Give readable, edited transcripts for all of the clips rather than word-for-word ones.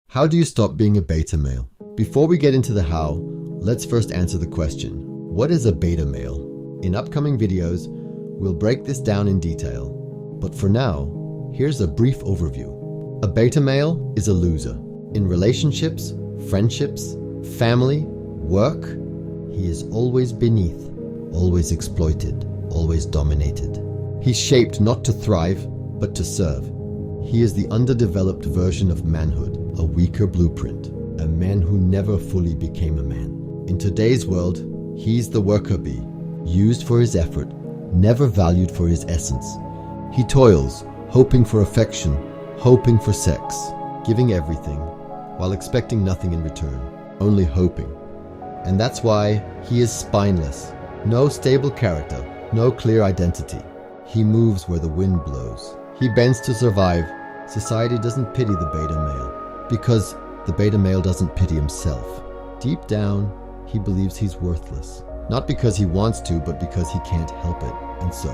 How do you stop being a beta male? Before we get into the how, let's first answer the question, what is a beta male? In upcoming videos, we'll break this down in detail. But for now, here's a brief overview. A beta male is a loser. In relationships, friendships, family, work, he is always beneath, always exploited, always dominated. He's shaped not to thrive, but to serve. He is the underdeveloped version of manhood, a weaker blueprint, a man who never fully became a man. In today's world, he's the worker bee, used for his effort, never valued for his essence. He toils, hoping for affection, hoping for sex, giving everything, while expecting nothing in return, only hoping. And that's why he is spineless, no stable character, no clear identity. He moves where the wind blows. He bends to survive. Society doesn't pity the beta male, because the beta male doesn't pity himself. Deep down, he believes he's worthless. Not because he wants to, but because he can't help it. And so,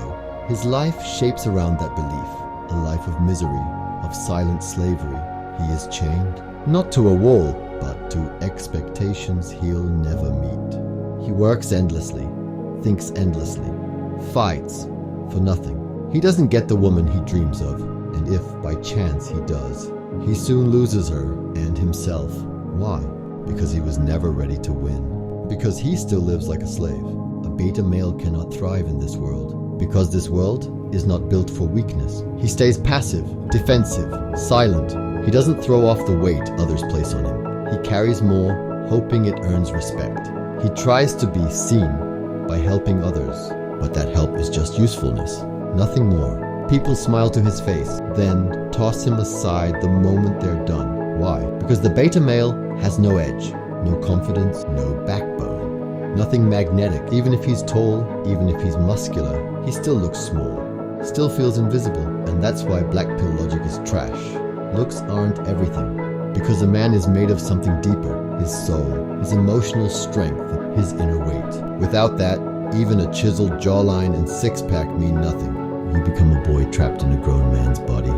his life shapes around that belief, a life of misery, of silent slavery. He is chained, not to a wall, but to expectations he'll never meet. He works endlessly, thinks endlessly, fights for nothing. He doesn't get the woman he dreams of, and if by chance he does, he soon loses her and himself. Why? Because he was never ready to win. Because he still lives like a slave. A beta male cannot thrive in this world, because this world is not built for weakness. He stays passive, defensive, silent. He doesn't throw off the weight others place on him. He carries more, hoping it earns respect. He tries to be seen by helping others, but that help is just usefulness, nothing more. People smile to his face, then toss him aside the moment they're done. Why? Because the beta male has no edge, no confidence, no backbone, nothing magnetic. Even if he's tall, even if he's muscular, he still looks small, still feels invisible. And that's why black pill logic is trash. Looks aren't everything, because a man is made of something deeper, his soul, his emotional strength, his inner weight. Without that, even a chiseled jawline and six-pack mean nothing. You become a boy trapped in a grown man's body.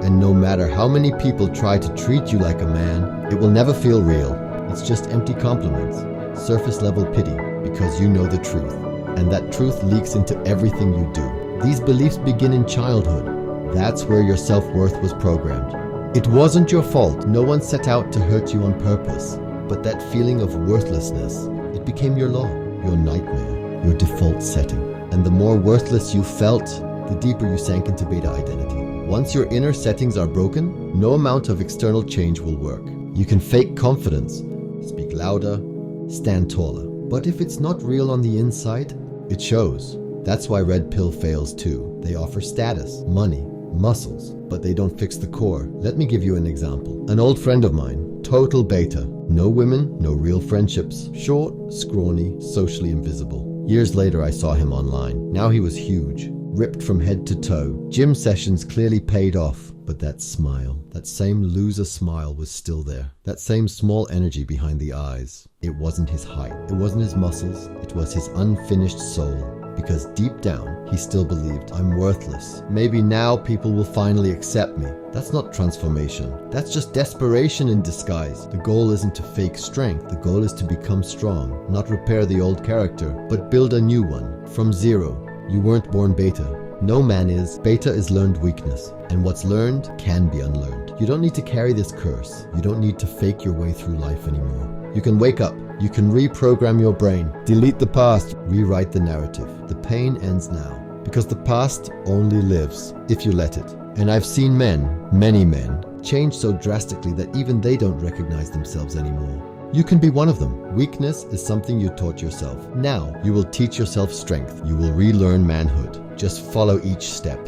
And no matter how many people try to treat you like a man, it will never feel real. It's just empty compliments, surface level pity, because you know the truth. And that truth leaks into everything you do. These beliefs begin in childhood. That's where your self-worth was programmed. It wasn't your fault. No one set out to hurt you on purpose. But that feeling of worthlessness, it became your law, your nightmare, your default setting. And the more worthless you felt, the deeper you sank into beta identity. Once your inner settings are broken, no amount of external change will work. You can fake confidence, speak louder, stand taller. But if it's not real on the inside, it shows. That's why red pill fails too. They offer status, money, muscles, but they don't fix the core. Let me give you an example. An old friend of mine, total beta. No women, no real friendships. Short, scrawny, socially invisible. Years later, I saw him online. Now he was huge, ripped from head to toe. Gym sessions clearly paid off, but that smile, that same loser smile was still there. That same small energy behind the eyes. It wasn't his height, it wasn't his muscles, it was his unfinished soul. Because deep down, he still believed, I'm worthless. Maybe now people will finally accept me. That's not transformation. That's just desperation in disguise. The goal isn't to fake strength. The goal is to become strong. Not repair the old character, but build a new one. From zero. You weren't born beta. No man is. Beta is learned weakness. And what's learned can be unlearned. You don't need to carry this curse. You don't need to fake your way through life anymore. You can wake up. You can reprogram your brain. Delete the past. Rewrite the narrative. The pain ends now. Because the past only lives if you let it. And I've seen men, many men, change so drastically that even they don't recognize themselves anymore. You can be one of them. Weakness is something you taught yourself. Now you will teach yourself strength. You will relearn manhood. Just follow each step,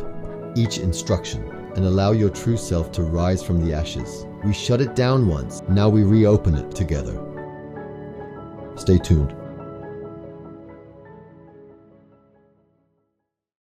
each instruction, and allow your true self to rise from the ashes. We shut it down once. Now we reopen it together. Stay tuned.